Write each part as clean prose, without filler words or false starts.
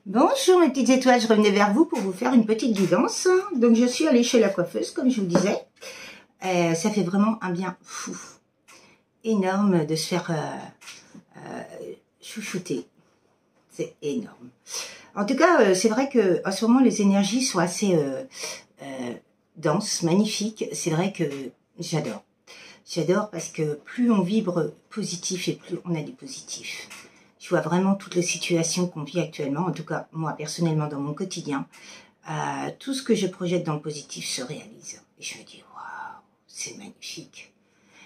Bonjour mes petites étoiles, je revenais vers vous pour vous faire une petite guidance. Donc je suis allée chez la coiffeuse, comme je vous disais. Ça fait vraiment un bien fou, énorme de se faire chouchouter. C'est énorme. En tout cas, c'est vrai qu'en ce moment, les énergies sont assez denses, magnifiques. C'est vrai que j'adore. J'adore parce que plus on vibre positif et plus on a du positif. Je vois vraiment toutes les situations qu'on vit actuellement, en tout cas moi personnellement dans mon quotidien. Tout ce que je projette dans le positif se réalise. Et je me dis, waouh, c'est magnifique.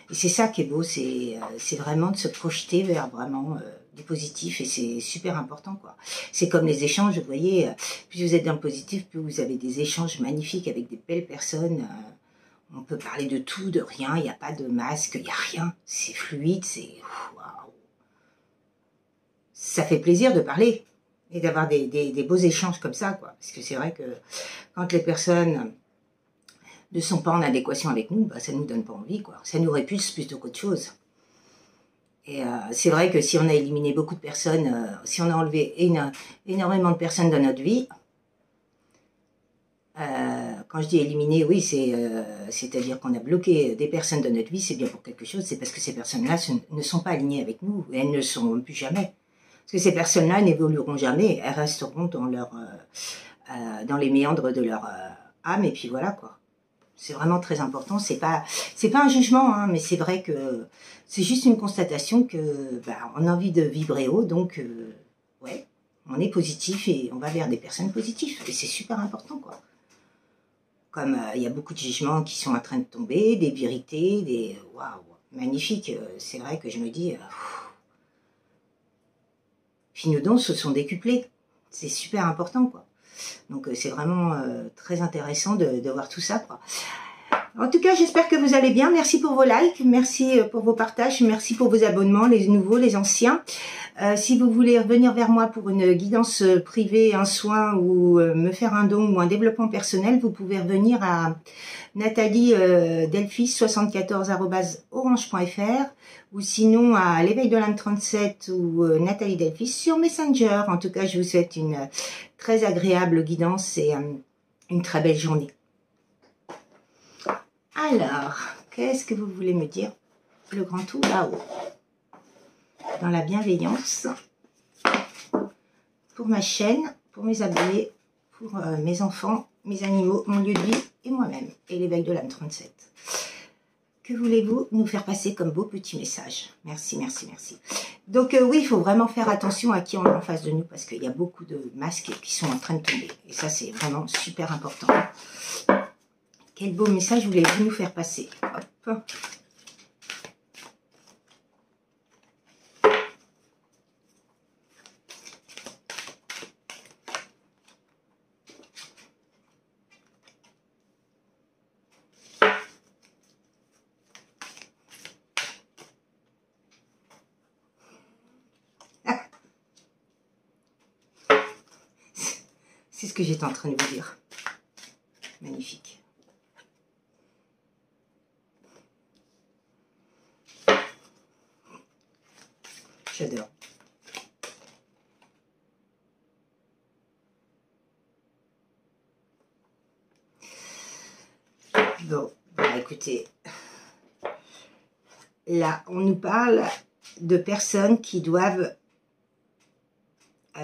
Et c'est ça qui est beau, c'est vraiment de se projeter vers vraiment du positif et c'est super important, quoi. C'est comme les échanges, vous voyez, plus vous êtes dans le positif, plus vous avez des échanges magnifiques avec des belles personnes. On peut parler de tout, de rien, il n'y a pas de masque, il n'y a rien. C'est fluide, c'est waouh. Ça fait plaisir de parler et d'avoir des beaux échanges comme ça, quoi. Parce que c'est vrai que quand les personnes ne sont pas en adéquation avec nous, bah, ça ne nous donne pas envie, quoi. Ça nous répulse plutôt qu'autre chose. Et c'est vrai que si on a éliminé beaucoup de personnes, si on a enlevé énormément de personnes dans notre vie, quand je dis éliminer, oui, c'est-à-dire qu'on a bloqué des personnes de notre vie, c'est bien pour quelque chose, c'est parce que ces personnes-là ne sont pas alignées avec nous, et elles ne le seront plus jamais. Parce que ces personnes-là n'évolueront jamais, elles resteront dans les méandres de leur âme, et puis voilà, quoi. C'est vraiment très important, c'est pas un jugement, hein, mais c'est vrai que c'est juste une constatation que on a envie de vibrer haut, donc ouais, on est positif et on va vers des personnes positives, et c'est super important, quoi. Comme il y a beaucoup de jugements qui sont en train de tomber, des vérités, des waouh, magnifique. C'est vrai que je me dis, Finodon se sont décuplés. C'est super important, quoi. Donc c'est vraiment très intéressant de voir tout ça, quoi. En tout cas, j'espère que vous allez bien. Merci pour vos likes, merci pour vos partages, merci pour vos abonnements, les nouveaux, les anciens. Si vous voulez revenir vers moi pour une guidance privée, un soin ou me faire un don ou un développement personnel, vous pouvez revenir à Nathalie delphis74@orange.fr ou sinon à l'éveil de l'âme 37 ou Nathalie Delphis sur Messenger. En tout cas, je vous souhaite une très agréable guidance et une très belle journée. Alors, qu'est-ce que vous voulez me dire? Le grand tout là-haut. Dans la bienveillance. Pour ma chaîne, pour mes abonnés, pour mes enfants, mes animaux, mon lieu de vie et moi-même. Et l'éveil de l'âme 37. Que voulez-vous nous faire passer comme beau petit message? Merci, merci, merci. Donc oui, il faut vraiment faire attention à qui on a en face de nous parce qu'il y a beaucoup de masques qui sont en train de tomber. Et ça, c'est vraiment super important. Quel beau message voulez-vous nous faire passer? Hop. C'est ce que j'étais en train de vous dire. Magnifique. J'adore. Bon, écoutez, là, on nous parle de personnes qui doivent,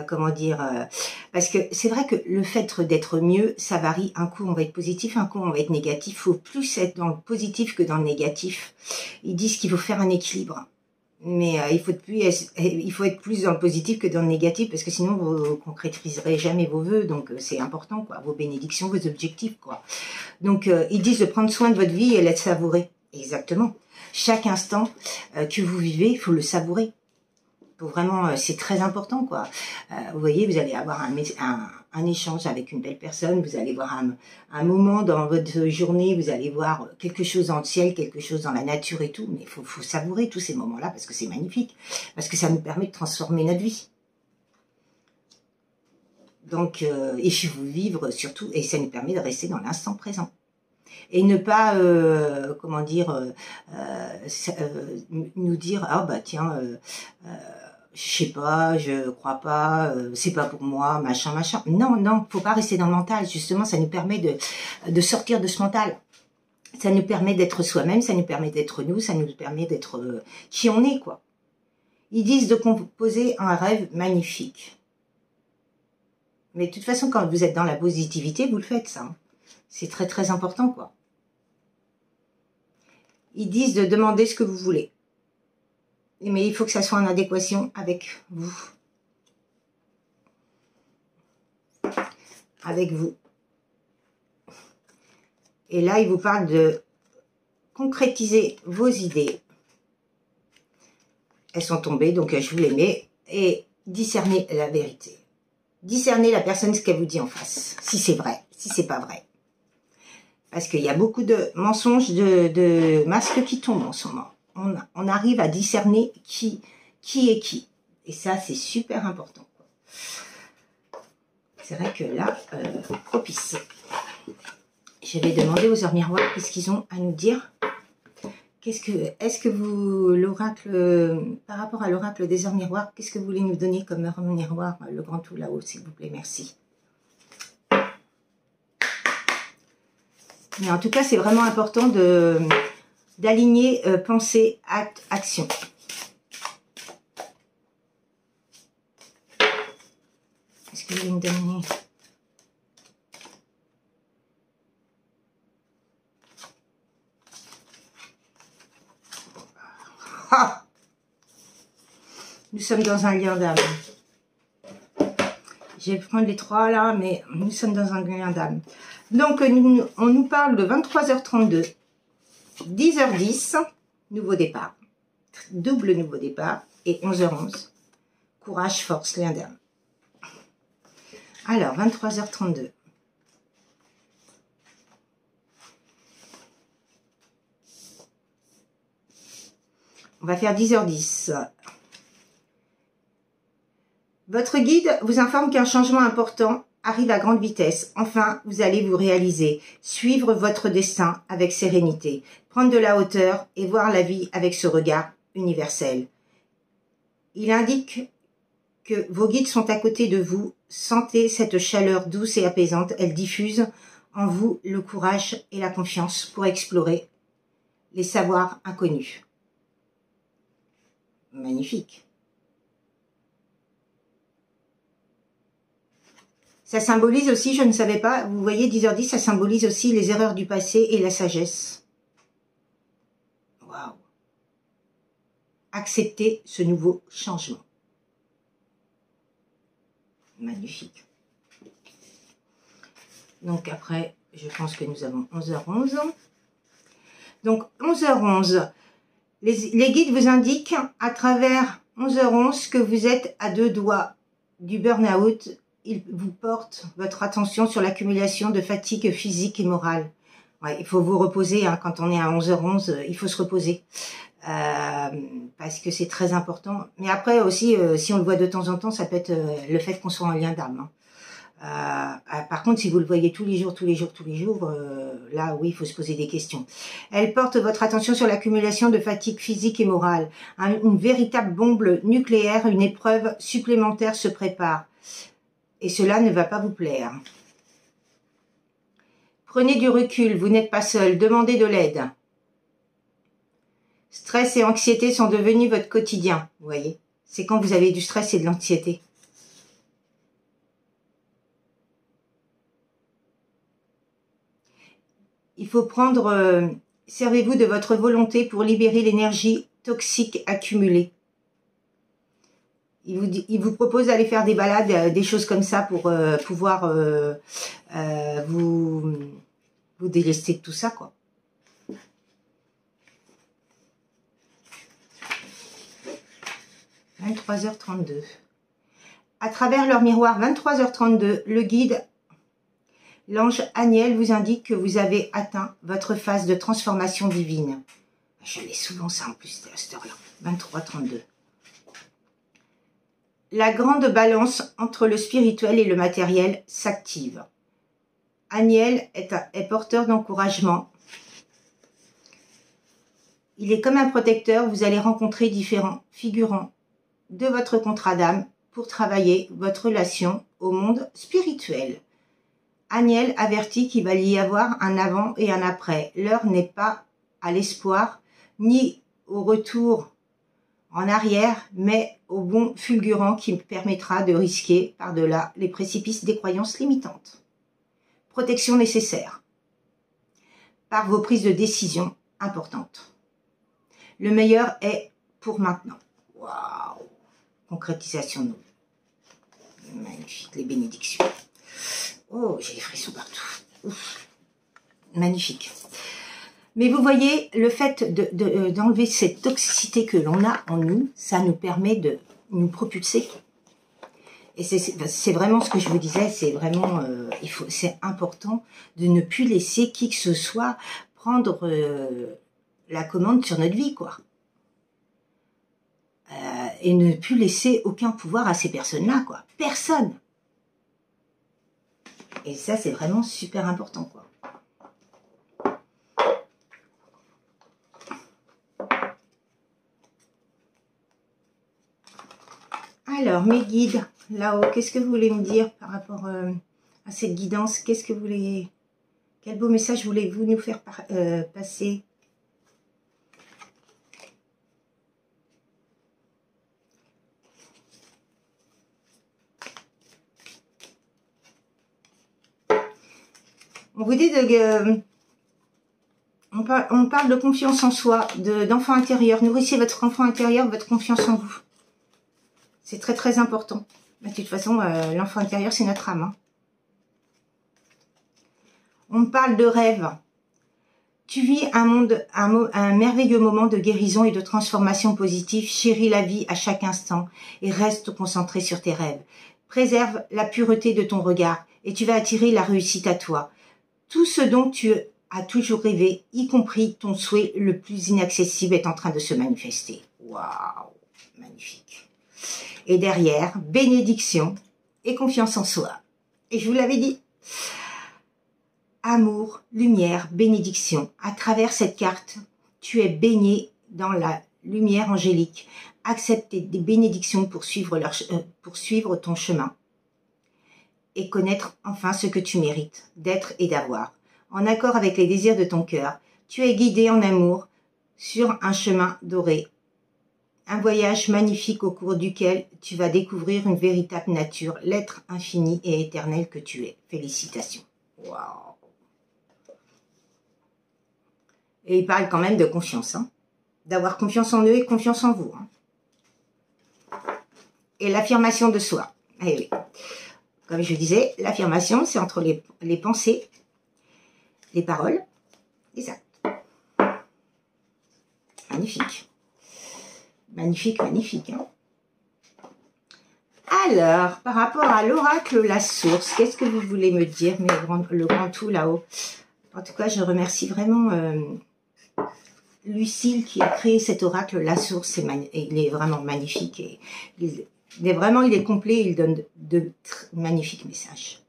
comment dire, parce que c'est vrai que le fait d'être mieux, ça varie. Un coup, on va être positif, un coup, on va être négatif. Il faut plus être dans le positif que dans le négatif. Ils disent qu'il faut faire un équilibre. Mais il faut être plus dans le positif que dans le négatif, parce que sinon, vous ne concrétiserez jamais vos vœux. Donc, c'est important, quoi. Vos bénédictions, vos objectifs, quoi. Donc, ils disent de prendre soin de votre vie et la savourer. Exactement. Chaque instant que vous vivez, il faut le savourer. Vraiment, c'est très important, quoi. Vous voyez, vous allez avoir un échange avec une belle personne, vous allez voir un moment dans votre journée, vous allez voir quelque chose dans le ciel, quelque chose dans la nature et tout, mais il faut savourer tous ces moments-là parce que c'est magnifique, parce que ça nous permet de transformer notre vie. Donc, et puis vous vivre surtout, et ça nous permet de rester dans l'instant présent. Et ne pas, comment dire, nous dire, ah bah tiens, je sais pas, je crois pas, c'est pas pour moi, machin, machin. Non, non, faut pas rester dans le mental. Justement, ça nous permet de sortir de ce mental. Ça nous permet d'être soi-même, ça nous permet d'être nous, ça nous permet d'être qui on est, quoi. Ils disent de composer un rêve magnifique. Mais de toute façon, quand vous êtes dans la positivité, vous le faites, ça. Hein. C'est très, très important, quoi. Ils disent de demander ce que vous voulez. Mais il faut que ça soit en adéquation avec vous. Avec vous. Et là, il vous parle de concrétiser vos idées. Elles sont tombées, donc je vous les mets. Et discerner la vérité. Discerner la personne, ce qu'elle vous dit en face. Si c'est vrai, si c'est pas vrai. Parce qu'il y a beaucoup de mensonges, de masques qui tombent en ce moment. On arrive à discerner qui est qui. Et ça, c'est super important. C'est vrai que là, propice. Je vais demander aux heures miroirs qu'est-ce qu'ils ont à nous dire. Est-ce que vous, l'oracle, par rapport à l'oracle des heures miroirs, qu'est-ce que vous voulez nous donner comme heure miroir, le grand tout là-haut, s'il vous plaît, merci. Mais en tout cas, c'est vraiment important d'aligner pensée, acte, action. Est-ce que vous voulez me donner... Ah, nous sommes dans un lien d'âme. Je vais prendre les trois là, mais nous sommes dans un lien d'âme. Donc, on nous parle de 23h32, 10h10, nouveau départ, double nouveau départ, et 11h11, courage, force, lien d'âme. Alors, 23h32. On va faire 10h10. Votre guide vous informe qu'un changement important arrive à grande vitesse. Enfin, vous allez vous réaliser, suivre votre destin avec sérénité, prendre de la hauteur et voir la vie avec ce regard universel. Il indique que vos guides sont à côté de vous. Sentez cette chaleur douce et apaisante. Elle diffuse en vous le courage et la confiance pour explorer les savoirs inconnus. Magnifique. Ça symbolise aussi, je ne savais pas, vous voyez 10h10, ça symbolise aussi les erreurs du passé et la sagesse. Waouh. Accepter ce nouveau changement. Magnifique. Donc après, je pense que nous avons 11h11. Donc 11h11. Les guides vous indiquent à travers 11h11 que vous êtes à 2 doigts du burn-out. Ils vous portent votre attention sur l'accumulation de fatigue physique et morale. Ouais, il faut vous reposer, hein, quand on est à 11h11, il faut se reposer. Parce que c'est très important. Mais après aussi, si on le voit de temps en temps, ça peut être le fait qu'on soit en lien d'âme. Hein. Par contre, si vous le voyez tous les jours, là, oui, il faut se poser des questions. Elle porte votre attention sur l'accumulation de fatigue physique et morale. Une véritable bombe nucléaire, une épreuve supplémentaire se prépare. Et cela ne va pas vous plaire. Prenez du recul, vous n'êtes pas seul, demandez de l'aide. Stress et anxiété sont devenus votre quotidien, vous voyez. C'est quand vous avez du stress et de l'anxiété. Il faut prendre, servez-vous de votre volonté pour libérer l'énergie toxique accumulée. Il vous propose d'aller faire des balades, des choses comme ça pour pouvoir vous délester de tout ça, quoi. « 23h32 ». À travers leur miroir, 23h32, le guide, l'ange Aniel, vous indique que vous avez atteint votre phase de transformation divine. Je l'ai souvent ça en plus à cette heure-là. 23h32. La grande balance entre le spirituel et le matériel s'active. Aniel est porteur d'encouragement. Il est comme un protecteur, vous allez rencontrer différents figurants de votre contrat d'âme pour travailler votre relation au monde spirituel. Aniel avertit qu'il va y avoir un avant et un après. L'heure n'est pas à l'espoir, ni au retour en arrière, mais au bond fulgurant qui permettra de risquer par-delà les précipices des croyances limitantes. Protection nécessaire par vos prises de décision importantes. Le meilleur est pour maintenant. Waouh! Concrétisation de nous. Magnifique, les bénédictions. Oh, j'ai des frissons partout. Ouf. Magnifique. Mais vous voyez, le fait d'enlever cette toxicité que l'on a en nous, ça nous permet de nous propulser. Et c'est vraiment ce que je vous disais, c'est vraiment, c'est important de ne plus laisser qui que ce soit prendre la commande sur notre vie, quoi. Et ne plus laisser aucun pouvoir à ces personnes-là, quoi. Personne. Et ça, c'est vraiment super important, quoi. Alors, mes guides, là-haut, qu'est-ce que vous voulez me dire par rapport à cette guidance? Qu'est-ce que vous voulez... Quel beau message voulez-vous nous faire passer? On vous dit on parle de confiance en soi, d'enfant intérieur. Nourrissez votre enfant intérieur, votre confiance en vous. C'est très très important. De toute façon, l'enfant intérieur, c'est notre âme. Hein. On parle de rêve. Tu vis un merveilleux moment de guérison et de transformation positive. Chéris la vie à chaque instant et reste concentré sur tes rêves. Préserve la pureté de ton regard et tu vas attirer la réussite à toi. Tout ce dont tu as toujours rêvé, y compris ton souhait le plus inaccessible, est en train de se manifester. Waouh, magnifique. Et derrière, bénédiction et confiance en soi. Et je vous l'avais dit, amour, lumière, bénédiction. À travers cette carte, tu es baigné dans la lumière angélique. Accepte des bénédictions pour suivre ton chemin. Et connaître enfin ce que tu mérites d'être et d'avoir. En accord avec les désirs de ton cœur, tu es guidé en amour sur un chemin doré. Un voyage magnifique au cours duquel tu vas découvrir une véritable nature, l'être infini et éternel que tu es. Félicitations. Waouh. Et il parle quand même de confiance, hein, d'avoir confiance en eux et confiance en vous. Hein. Et l'affirmation de soi. Eh oui. Comme je disais, l'affirmation, c'est entre les pensées, les paroles, les actes. Magnifique. Magnifique, magnifique. Hein. Alors, par rapport à l'oracle, la source, qu'est-ce que vous voulez me dire, le grand tout là-haut? En tout cas, je remercie vraiment Lucille qui a créé cet oracle, la source. Il est vraiment magnifique. Et il est complet, il donne de magnifiques messages.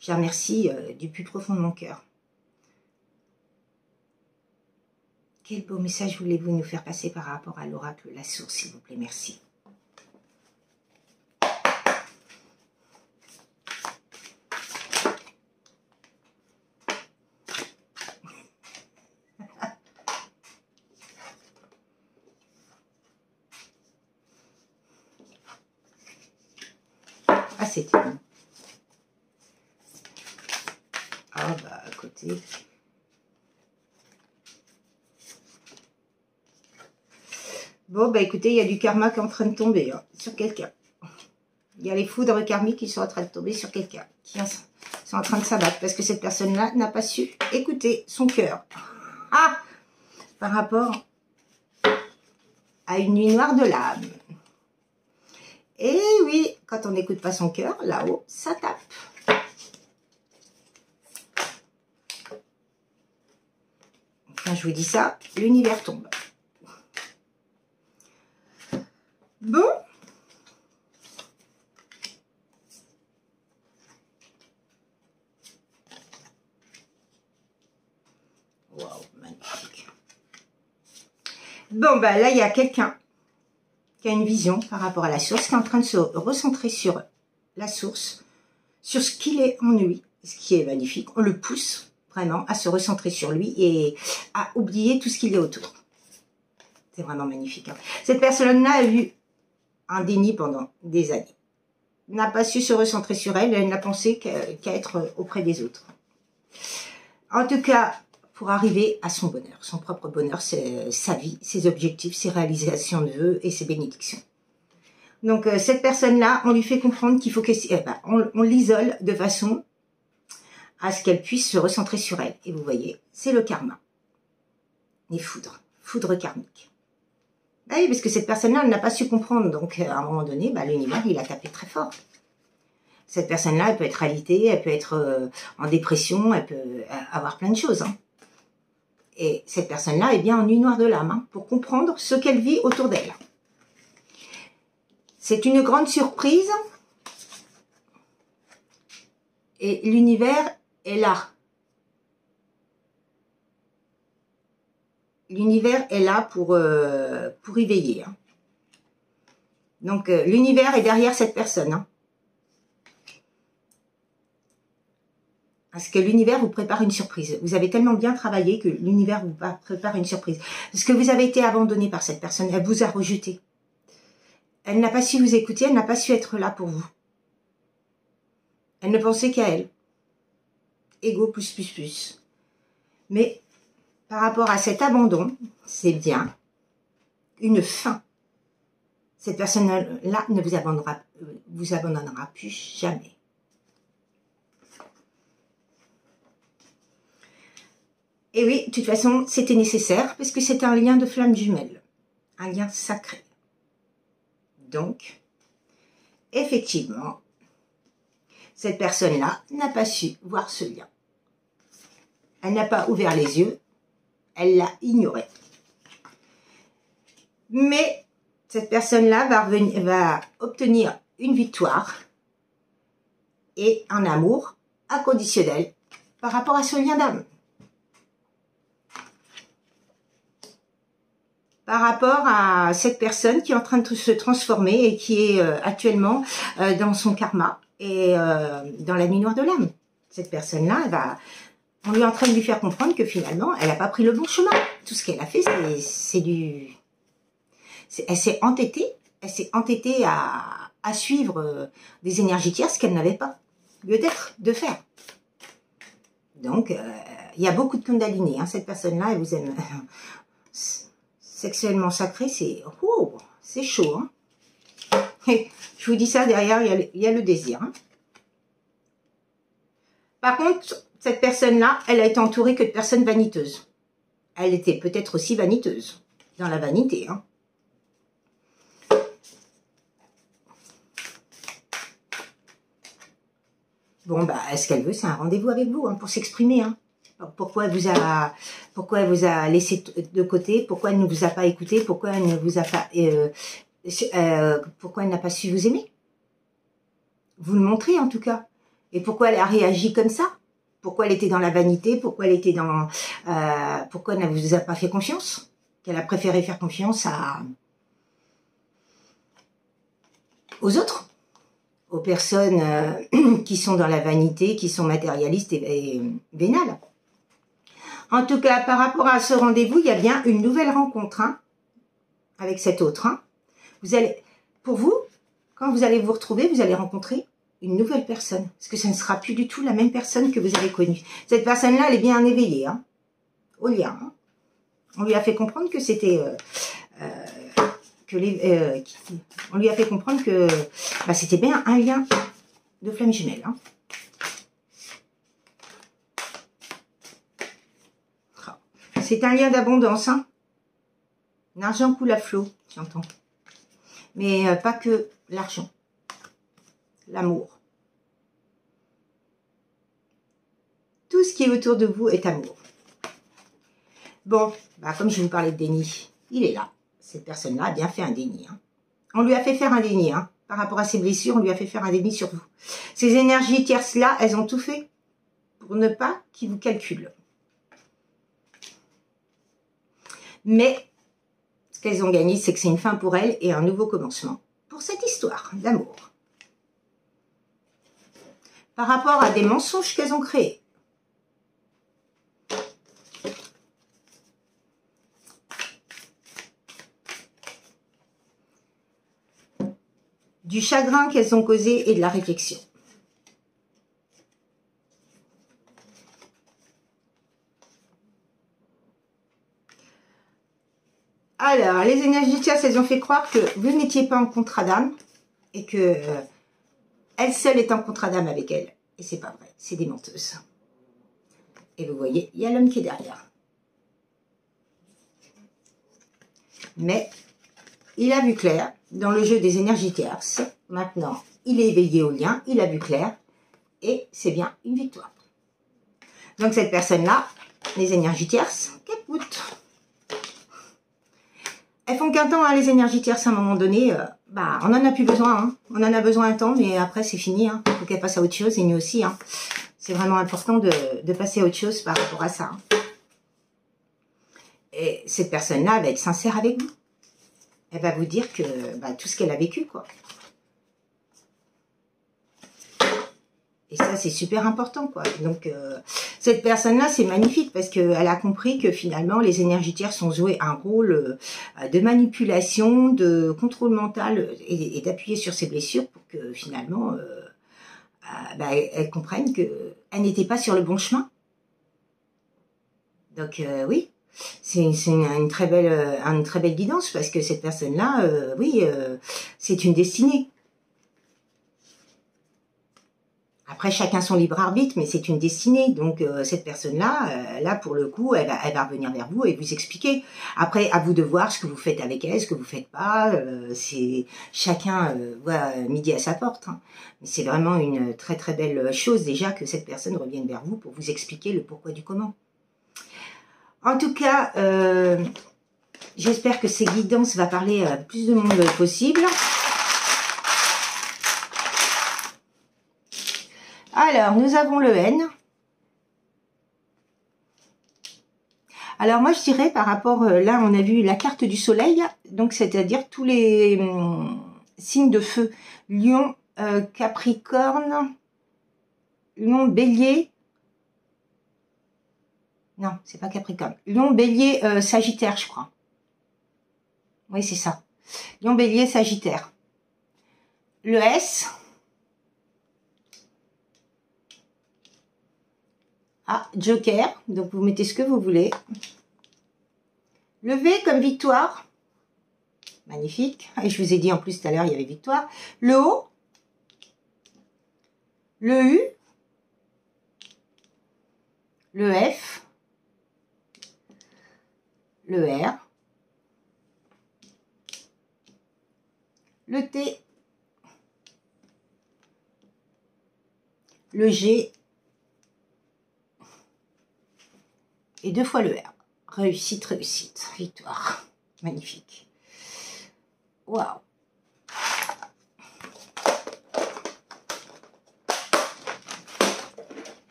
Je la remercie du plus profond de mon cœur. Quel beau message voulez-vous nous faire passer par rapport à l'oracle, la source, s'il vous plaît, merci. Ah, c'était bon. Ah, bah, à côté... Bon, bah écoutez, il y a du karma qui est en train de tomber hein, sur quelqu'un. Il y a les foudres karmiques qui sont en train de tomber sur quelqu'un, qui sont en train de s'abattre, parce que cette personne-là n'a pas su écouter son cœur. Ah, par rapport à une nuit noire de l'âme. Et oui, quand on n'écoute pas son cœur, là-haut, ça tape. Quand je vous dis ça, l'univers tombe. Bon. Waouh, magnifique. Bon, bah là, il y a quelqu'un qui a une vision par rapport à la source, qui est en train de se recentrer sur la source, sur ce qu'il est en lui, ce qui est magnifique. On le pousse vraiment à se recentrer sur lui et à oublier tout ce qu'il est autour. C'est vraiment magnifique. Hein. Cette personne-là a eu un déni pendant des années. N'a pas su se recentrer sur elle, elle n'a pensé qu'à être auprès des autres. En tout cas, pour arriver à son bonheur, son propre bonheur, c'est sa vie, ses objectifs, ses réalisations de vœux et ses bénédictions. Donc cette personne-là, on lui fait comprendre qu'il faut on l'isole de façon à ce qu'elle puisse se recentrer sur elle. Et vous voyez, c'est le karma. Les foudres, foudre karmique. Ah oui, parce que cette personne-là, elle n'a pas su comprendre. Donc, à un moment donné, l'univers, il a tapé très fort. Cette personne-là, elle peut être alitée, elle peut être en dépression, elle peut avoir plein de choses. Hein. Et cette personne-là est bien en nuit noire de l'âme, hein, pour comprendre ce qu'elle vit autour d'elle. C'est une grande surprise. Et l'univers est là. L'univers est là pour y veiller. Hein. Donc, l'univers est derrière cette personne. Hein. Parce que l'univers vous prépare une surprise. Vous avez tellement bien travaillé que l'univers vous prépare une surprise. Parce que vous avez été abandonné par cette personne. Elle vous a rejeté. Elle n'a pas su vous écouter. Elle n'a pas su être là pour vous. Elle ne pensait qu'à elle. Ego plus. Mais par rapport à cet abandon, c'est bien une fin. Cette personne-là ne vous abandonnera plus jamais. Et oui, de toute façon, c'était nécessaire parce que c'est un lien de flamme jumelle, un lien sacré. Donc, effectivement, cette personne-là n'a pas su voir ce lien. Elle n'a pas ouvert les yeux, elle l'a ignoré. Mais cette personne-là va obtenir une victoire et un amour inconditionnel par rapport à son lien d'âme. Par rapport à cette personne qui est en train de se transformer et qui est actuellement dans son karma et dans la nuit noire de l'âme. Cette personne-là, on est en train de lui faire comprendre que finalement, elle n'a pas pris le bon chemin. Tout ce qu'elle a fait, elle s'est entêtée à suivre des énergies tierces qu'elle n'avait pas lieu de faire. Donc, il y a beaucoup de kundalini. Hein, cette personne-là, elle vous aime. Sexuellement sacré, c'est chaud. Hein. Et je vous dis ça, derrière, il y a le désir. Hein. Par contre, cette personne-là, elle a été entourée que de personnes vaniteuses. Elle était peut-être aussi vaniteuse, dans la vanité. Hein. Bon, ce qu'elle veut, c'est un rendez-vous avec vous, hein, pour s'exprimer. Hein. Pourquoi elle vous a laissé de côté, pourquoi elle ne vous a pas écouté, pourquoi elle ne vous a pas, pourquoi elle n'a pas su vous aimer. Vous le montrez en tout cas. Et pourquoi elle a réagi comme ça? Pourquoi elle était dans la vanité? Pourquoi elle était dans, pourquoi elle ne vous a pas fait confiance? Qu'elle a préféré faire confiance aux autres, aux personnes qui sont dans la vanité, qui sont matérialistes et vénales. En tout cas, par rapport à ce rendez-vous, il y a bien une nouvelle rencontre hein, avec cet autre. Hein. Pour vous, quand vous allez vous retrouver, vous allez rencontrer une nouvelle personne. Parce que ça ne sera plus du tout la même personne que vous avez connue. Cette personne-là, elle est bien éveillée hein, au lien. Hein. On lui a fait comprendre que c'était... on lui a fait comprendre que c'était bien un lien de flamme jumelle. Hein. C'est un lien d'abondance. Hein. L'argent coule à flot, j'entends. Mais pas que l'argent. L'amour. Tout ce qui est autour de vous est amour. Bon, comme je vous parlais de déni, il est là. Cette personne-là a bien fait un déni. Hein. On lui a fait faire un déni. Hein. Par rapport à ses blessures, on lui a fait faire un déni sur vous. Ces énergies tierces-là, elles ont tout fait pour ne pas qu'il vous calcule. Mais qu'elles ont gagné, c'est que c'est une fin pour elles et un nouveau commencement pour cette histoire d'amour. Par rapport à des mensonges qu'elles ont créés. Du chagrin qu'elles ont causé et de la réflexion. Alors, les énergies tierces, elles ont fait croire que vous n'étiez pas en contrat d'âme et que elle seule est en contrat d'âme avec elle. Et c'est pas vrai, c'est des menteuses. Et vous voyez, il y a l'homme qui est derrière. Mais il a vu clair dans le jeu des énergies tierces. Maintenant, il est éveillé au lien, il a vu clair et c'est bien une victoire. Donc cette personne-là, les énergies tierces, capoute. Elles font qu'un temps, hein, les énergies tierces, à un moment donné, on n'en a plus besoin. Hein. On en a besoin un temps, mais après, c'est fini. Hein. Il faut qu'elles passent à autre chose, et nous aussi. Hein. C'est vraiment important de passer à autre chose par rapport à ça. Hein. Et cette personne-là va être sincère avec vous. Elle va vous dire que tout ce qu'elle a vécu, quoi. Et ça, c'est super important, quoi. Donc, cette personne-là, c'est magnifique parce qu'elle a compris que finalement, les énergies tierces ont joué un rôle de manipulation, de contrôle mental et d'appuyer sur ses blessures pour que finalement, elles comprennent qu'elles n'étaient pas sur le bon chemin. Donc, oui, c'est une très belle guidance parce que cette personne-là, c'est une destinée. Après, chacun son libre arbitre, mais c'est une destinée. Donc, cette personne-là, là, pour le coup, elle va revenir vers vous et vous expliquer. Après, à vous de voir ce que vous faites avec elle, ce que vous faites pas. C'est chacun voit midi à sa porte. Hein. Mais c'est vraiment une très, très belle chose, déjà, que cette personne revienne vers vous pour vous expliquer le pourquoi du comment. En tout cas, j'espère que ces guidances vont parler à plus de monde possible. Alors, nous avons le N. Alors, moi, je dirais par rapport, là, on a vu la carte du soleil, donc c'est-à-dire tous les signes de feu. Lion, Capricorne, Lion, Bélier. Non, c'est pas Capricorne. Lion, Bélier, Sagittaire, je crois. Oui, c'est ça. Lion, Bélier, Sagittaire. Le S. Ah, Joker, donc vous mettez ce que vous voulez. Le V comme victoire. Magnifique. Et je vous ai dit en plus tout à l'heure, il y avait victoire. Le O. Le U. Le F. Le R. Le T. Le G. Et 2 fois le R. Réussite, réussite. Victoire. Magnifique. Waouh.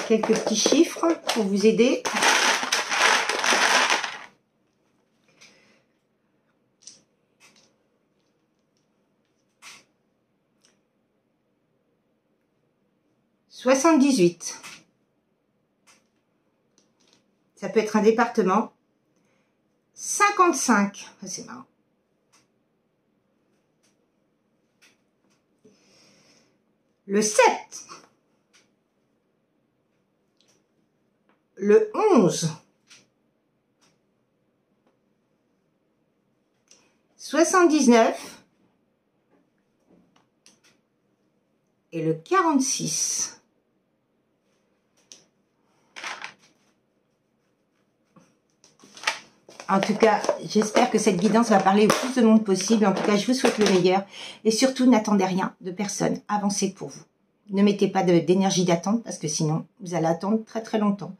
Quelques petits chiffres pour vous aider. « 78. Ça peut être un département. 55. C'est marrant. Le 7. Le 11. 79. Et le 46. En tout cas, j'espère que cette guidance va parler au plus de monde possible. En tout cas, je vous souhaite le meilleur. Et surtout, n'attendez rien de personne. Avancez pour vous. Ne mettez pas d'énergie d'attente parce que sinon, vous allez attendre très très longtemps.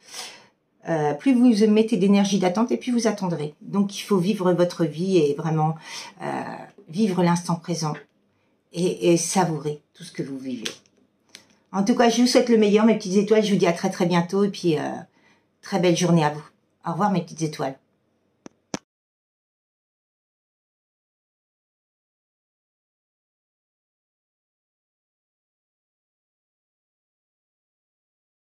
Plus vous mettez d'énergie d'attente et plus vous attendrez. Donc, il faut vivre votre vie et vraiment vivre l'instant présent et savourer tout ce que vous vivez. En tout cas, je vous souhaite le meilleur, mes petites étoiles. Je vous dis à très très bientôt et puis très belle journée à vous. Au revoir, mes petites étoiles.